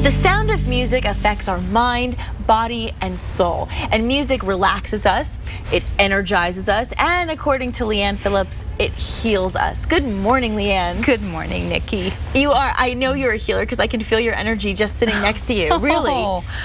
The sound of music affects our mind, body, and soul. And music relaxes us, it energizes us, and according to Leanne Phillips, it heals us. Good morning, Leanne. Good morning, Nikki. I know you're a healer because I can feel your energy just sitting next to you. Really.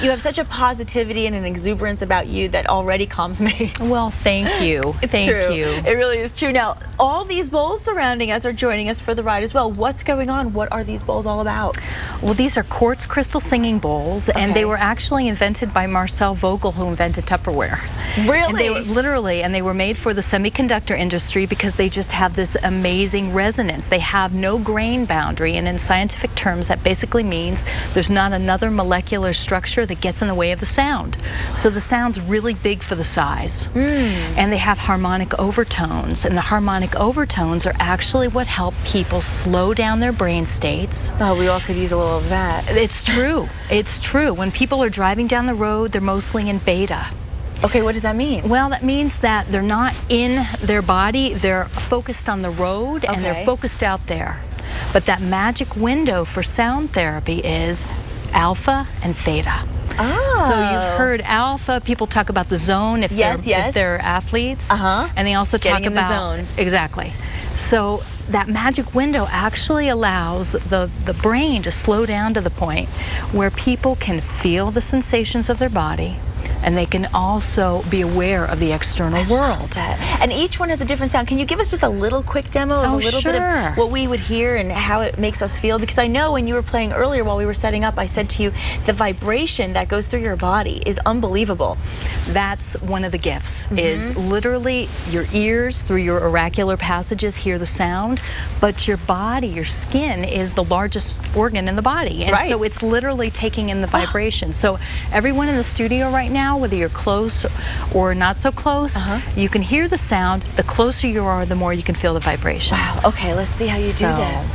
You have such a positivity and an exuberance about you that already calms me. Well, thank you. Thank you. It really is true. Now, all these bowls surrounding us are joining us for the ride as well. What's going on? What are these bowls all about? Well, these are quartz crystal singing bowls, and they were actually invented by Marcel Vogel, who invented Tupperware. Really? And they were literally, and they were made for the semiconductor industry because they just have this amazing resonance. They have no grain boundary, and in scientific terms, that basically means there's not another molecular structure that gets in the way of the sound. So the sound's really big for the size. And they have harmonic overtones, and the harmonic overtones are actually what help people slow down their brain states. Oh, we all could use a little of that. It's true. It's true. When people are driving down the road, they're mostly in beta. Okay, what does that mean? Well, that means that they're not in their body, they're focused on the road, and they're focused out there. But that magic window for sound therapy is alpha and theta. Oh. So you've heard alpha, people talk about the zone if they're athletes. And they also talk Getting about in the zone. Exactly. So that magic window actually allows the brain to slow down to the point where people can feel the sensations of their body, and they can also be aware of the external world. And each one has a different sound. Can you give us just a little quick demo of a little bit of what we would hear and how it makes us feel? Because I know when you were playing earlier while we were setting up, I said to you, the vibration that goes through your body is unbelievable. That's one of the gifts, is literally your ears through your auricular passages hear the sound, but your body, your skin, is the largest organ in the body. And so it's literally taking in the vibration. So everyone in the studio right now, whether you're close or not so close, you can hear the sound. The closer you are, the more you can feel the vibration. Wow. Okay, let's see how you do this. Wow.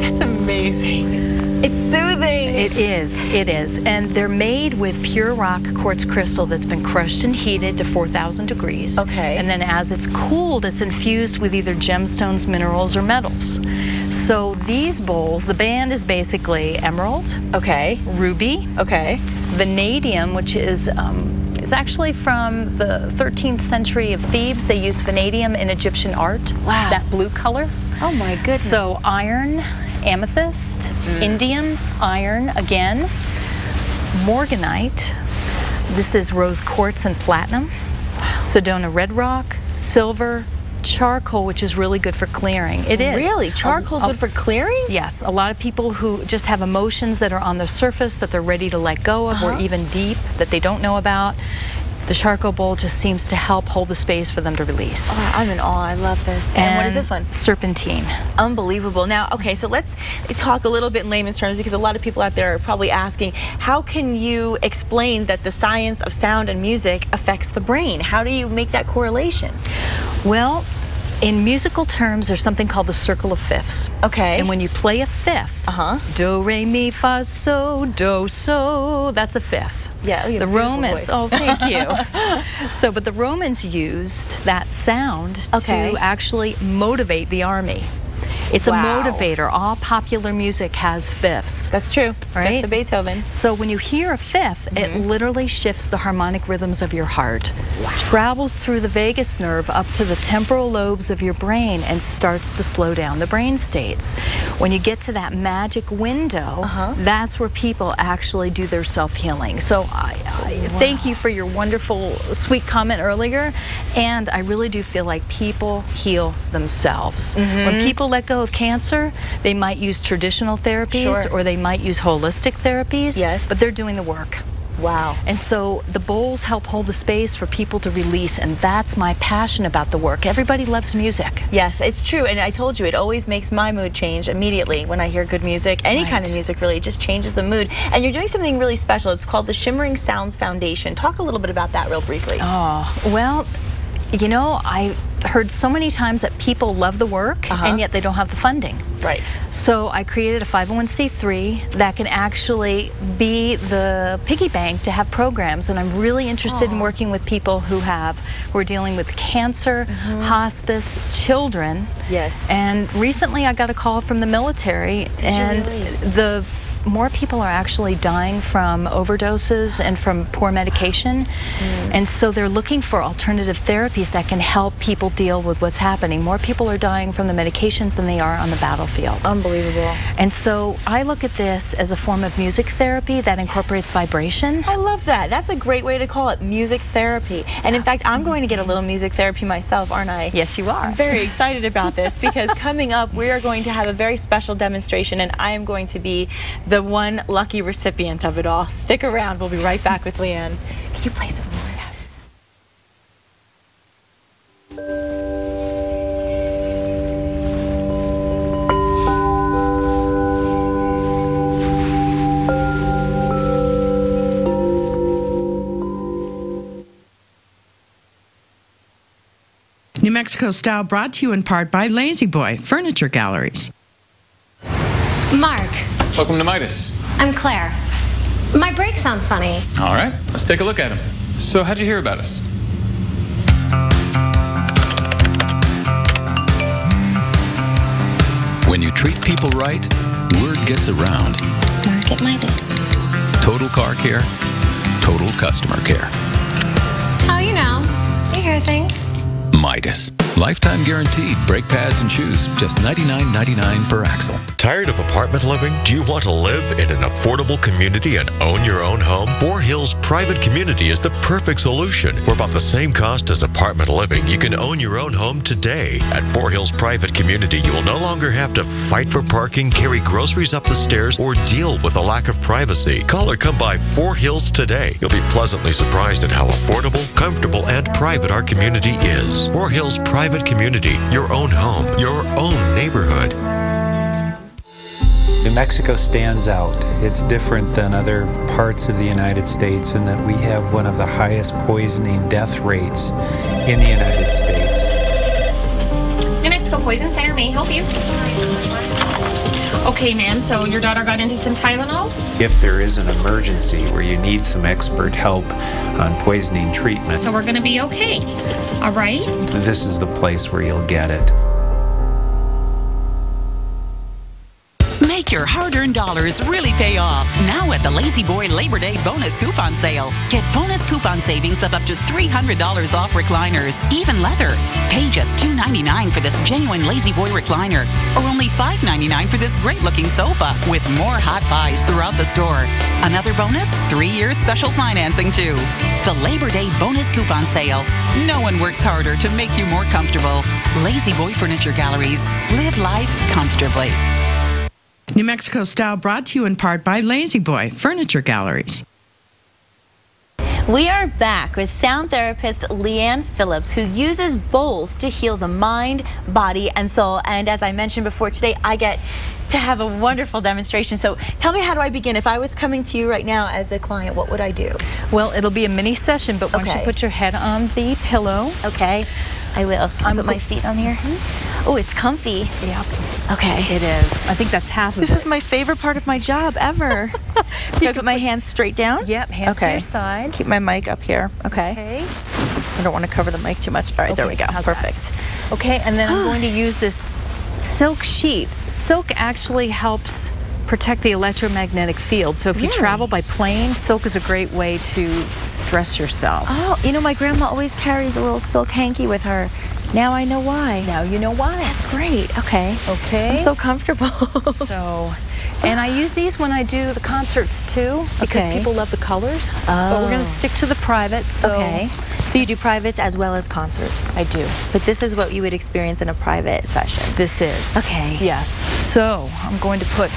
That's amazing. It's soothing. It is. And they're made with pure rock quartz crystal that's been crushed and heated to 4,000 degrees. And then as it's cooled, it's infused with either gemstones, minerals, or metals. So these bowls, the band is basically emerald, ruby, vanadium, which is it's actually from the 13th century of Thebes. They used vanadium in Egyptian art. Wow. That blue color. Oh my goodness. So iron, amethyst, indium, iron again, morganite, this is rose quartz and platinum, Sedona red rock, silver, charcoal, which is really good for clearing. It is. Really? Charcoal's good for clearing? Yes. A lot of people who just have emotions that are on the surface that they're ready to let go of, or even deep that they don't know about, the charcoal bowl just seems to help hold the space for them to release. Oh, I'm in awe. I love this. And what is this one? Serpentine. Unbelievable. Now, okay, so let's talk a little bit in layman's terms, because a lot of people out there are probably asking, how can you explain that the science of sound and music affects the brain? How do you make that correlation? Well, in musical terms, there's something called the circle of fifths. And when you play a fifth, do, re, mi, fa, so, do, so, that's a fifth. Yeah, the Romans, thank you. But the Romans used that sound to actually motivate the army. It's a motivator. All popular music has fifths. That's true. Right? Fifth of Beethoven. So when you hear a fifth, it literally shifts the harmonic rhythms of your heart, travels through the vagus nerve up to the temporal lobes of your brain, and starts to slow down the brain states. When you get to that magic window, that's where people actually do their self-healing. So I thank you for your wonderful, sweet comment earlier, and I really do feel like people heal themselves. When people let go of cancer, they might use traditional therapies or they might use holistic therapies, but they're doing the work. Wow. And so the bowls help hold the space for people to release, and that's my passion about the work. Everybody loves music. Yes, it's true, and I told you, it always makes my mood change immediately when I hear good music. Any kind of music, really, it just changes the mood. And you're doing something really special. It's called the Shimmering Sounds Foundation. Talk a little bit about that real briefly. Oh, well, you know, heard so many times that people love the work and yet they don't have the funding. Right. So I created a 501c3 that can actually be the piggy bank to have programs, and I'm really interested in working with people who are dealing with cancer, hospice, children. Yes. And recently I got a call from the military, and the more people are actually dying from overdoses and from poor medication, and so they're looking for alternative therapies that can help people deal with what's happening. More people are dying from the medications than they are on the battlefield. Unbelievable. And so I look at this as a form of music therapy that incorporates vibration. I love that. That's a great way to call it, music therapy. And in fact, I'm going to get a little music therapy myself, aren't I? Yes, you are. I'm very excited about this because coming up, we are going to have a very special demonstration, and I am going to be the one lucky recipient of it all. Stick around. We'll be right back with Leanne. Can you play some more? Yes. New Mexico Style brought to you in part by Lazy Boy Furniture Galleries. Mark. Welcome to Midas. I'm Claire. My brakes sound funny. All right, let's take a look at them. So how'd you hear about us? When you treat people right, word gets around. Mark at Midas. Total car care, total customer care. Oh, you hear things. Midas. Lifetime guaranteed brake pads and shoes, just $99.99 per axle. Tired of apartment living? Do you want to live in an affordable community and own your own home? Four Hills Private Community is the perfect solution. For about the same cost as apartment living, you can own your own home today. At Four Hills Private Community, you will no longer have to fight for parking, carry groceries up the stairs, or deal with a lack of privacy. Call or come by Four Hills today. You'll be pleasantly surprised at how affordable, comfortable, and private our community is. Four Hills Private Community, your own home, your own neighborhood. New Mexico stands out. It's different than other parts of the United States in that we have one of the highest poisoning death rates in the United States. New Mexico Poison Center may help you. Okay, ma'am, so your daughter got into some Tylenol? If there is an emergency where you need some expert help on poisoning treatment, So we're gonna be okay, all right? this is the place where you'll get it. Make your hard-earned dollars really pay off now at the Lazy Boy Labor Day bonus coupon sale. Get bonus coupon savings of up to $300 off recliners, even leather. Pay just $2.99 for this genuine Lazy Boy recliner, or only $5.99 for this great-looking sofa, with more hot buys throughout the store. Another bonus, 3 years special financing too. The Labor Day bonus coupon sale. No one works harder to make you more comfortable. Lazy Boy Furniture Galleries. Live life comfortably. New Mexico Style brought to you in part by Lazy Boy Furniture Galleries. We are back with sound therapist Leanne Phillips, who uses bowls to heal the mind, body, and soul. And as I mentioned before, today I get to have a wonderful demonstration. So tell me, how do I begin? If I was coming to you right now as a client, what would I do? Well, it'll be a mini session, but once you put your head on the pillow. Okay, I will. I'll put my feet on here. Oh, it's comfy. Yep. Okay. It is. I think that's half of it. This is my favorite part of my job ever. Do I put my hands straight down? Yep, hands to your side. Keep my mic up here. Okay. I don't want to cover the mic too much. All right, there we go. Perfect. Okay, and then I'm going to use this silk sheet. Silk actually helps protect the electromagnetic field. So if you travel by plane, silk is a great way to dress yourself. Oh, you know, my grandma always carries a little silk hanky with her. Now I know why. Now you know why. That's great. Okay. Okay. I'm so comfortable. And I use these when I do the concerts too, because people love the colors. But we're going to stick to the private. So So you do privates as well as concerts? I do. But this is what you would experience in a private session? This is. Okay. Yes. So I'm going to put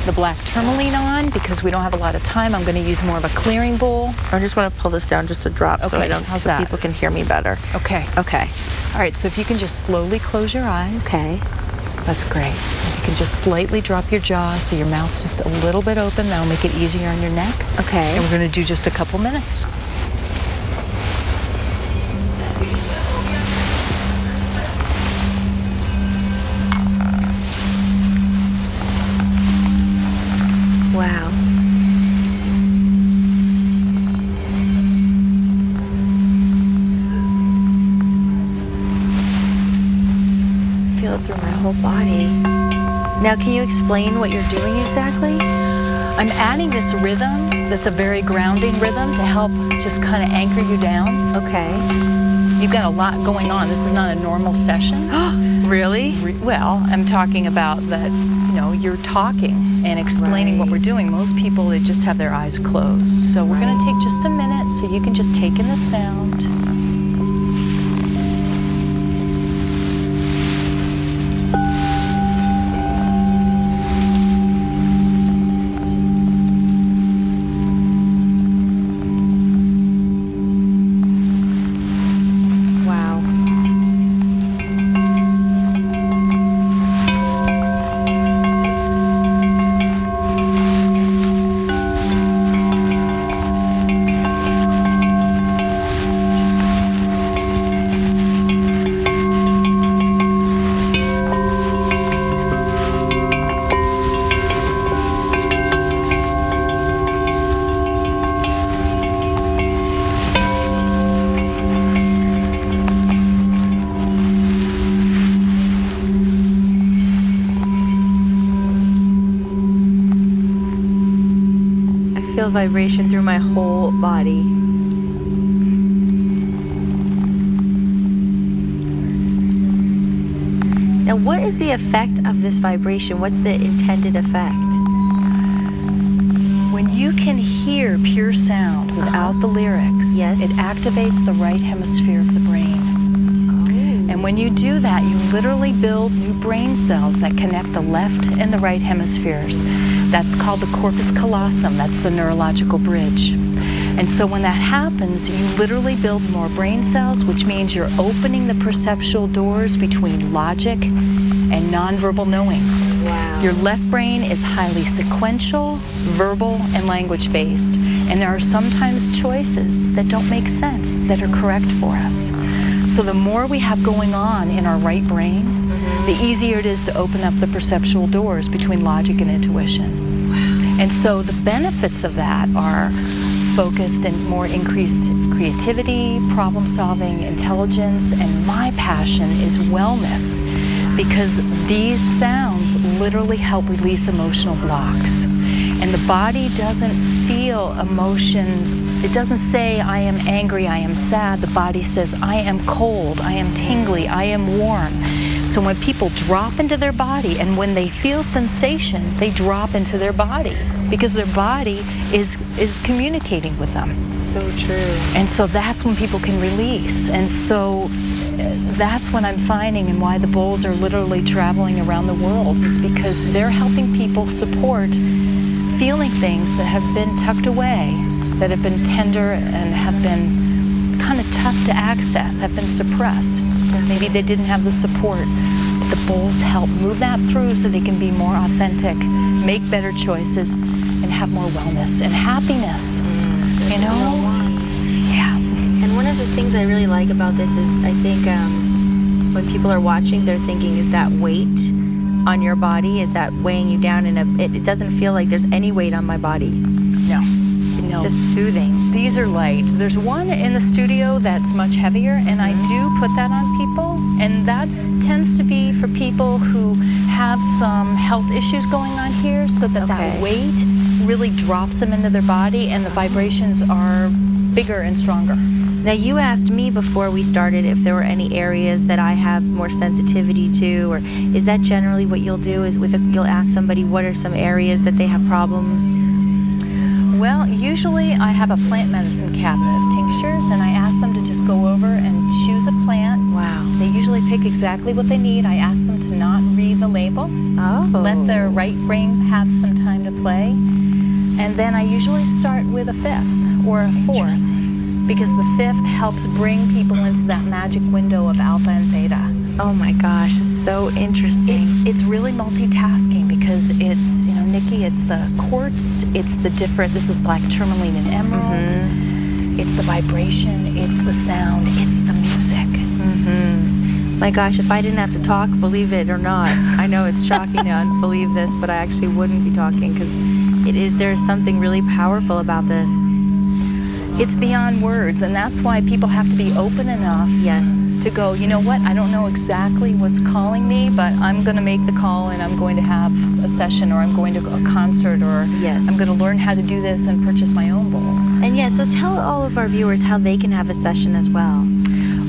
the black tourmaline on because we don't have a lot of time. I'm going to use more of a clearing bowl. I just want to pull this down just a drop so I don't, so people can hear me better. Okay. Okay. All right, so if you can just slowly close your eyes. Okay. That's great. You can just slightly drop your jaw so your mouth's just a little bit open. That'll make it easier on your neck. Okay. And we're going to do just a couple minutes. Wow. Feel it through my whole body. Now, can you explain what you're doing exactly? I'm adding this rhythm that's a very grounding rhythm to help just kind of anchor you down. Okay. You've got a lot going on. This is not a normal session. Really? Well, I'm talking about that, you know, you're talking and explaining what we're doing. Most people, they just have their eyes closed. So we're going to take just a minute so you can just take in the sound. Vibration through my whole body. Now, what is the effect of this vibration? What's the intended effect? When you can hear pure sound without the lyrics, it activates the right hemisphere of the brain. And when you do that, you literally build new brain cells that connect the left and the right hemispheres. That's called the corpus callosum. That's the neurological bridge. And so when that happens, you literally build more brain cells, which means you're opening the perceptual doors between logic and nonverbal knowing. Wow. Your left brain is highly sequential, verbal, and language-based. And there are sometimes choices that don't make sense that are correct for us. So the more we have going on in our right brain, the easier it is to open up the perceptual doors between logic and intuition. Wow. And so the benefits of that are focused and more increased creativity, problem solving, intelligence, and my passion is wellness, because these sounds literally help release emotional blocks. And the body doesn't feel emotion. It doesn't say, I am angry, I am sad. The body says, I am cold, I am tingly, I am warm. So when people drop into their body and when they feel sensation, they drop into their body because their body is communicating with them. So true. And so that's when people can release. And so that's what I'm finding, and why the bowls are literally traveling around the world, is because they're helping people support feeling things that have been tucked away, that have been tender and have been kind of tough to access, have been suppressed. Maybe they didn't have the support. But the bowls help move that through so they can be more authentic, make better choices, and have more wellness and happiness. You know? Yeah. And one of the things I really like about this is, I think when people are watching, they're thinking, is that weight on your body? Is that weighing you down? It doesn't feel like there's any weight on my body. No. It's just soothing. These are light. There's one in the studio that's much heavier, and I do put that on people, and that tends to be for people who have some health issues going on here, so that that weight really drops them into their body, and the vibrations are bigger and stronger. Now, you asked me before we started if there were any areas that I have more sensitivity to, or is that generally what you'll do? Is you'll ask somebody what are some areas that they have problems? Well, usually I have a plant medicine cabinet of tinctures, and I ask them to just go over and choose a plant. Wow. They usually pick exactly what they need. I ask them to not read the label. Oh. Let their right brain have some time to play. And then I usually start with a fifth or a fourth, because the fifth helps bring people into that magic window of alpha and theta. Oh my gosh, it's so interesting. It's really multitasking, because it's, you know, Nikki, it's the quartz, it's the different, this is black tourmaline and emerald, it's the vibration, it's the sound, it's the music. My gosh, if I didn't have to talk, believe it or not, I know it's shocking to believe this, but I actually wouldn't be talking, because There's something really powerful about this. It's beyond words, and that's why people have to be open enough to go, you know what, I don't know exactly what's calling me, but I'm going to make the call and I'm going to have a session, or I'm going to a concert, or I'm going to learn how to do this and purchase my own bowl. And so tell all of our viewers how they can have a session as well.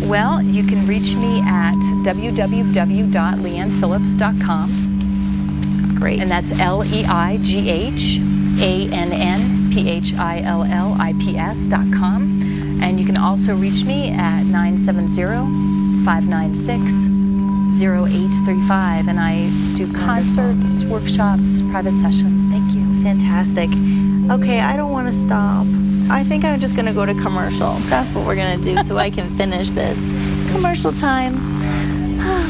Well, you can reach me at www.leannephillips.com. Great. And that's LEIGHANNPHILLIPS.com. And you can also reach me at 970-596-0835. And I do concerts, workshops, private sessions. Thank you. Fantastic. Okay, I don't want to stop. I think I'm just going to go to commercial. That's what we're going to do so I can finish this. Commercial time.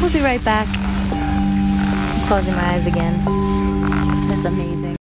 We'll be right back. I'm closing my eyes again. That's amazing.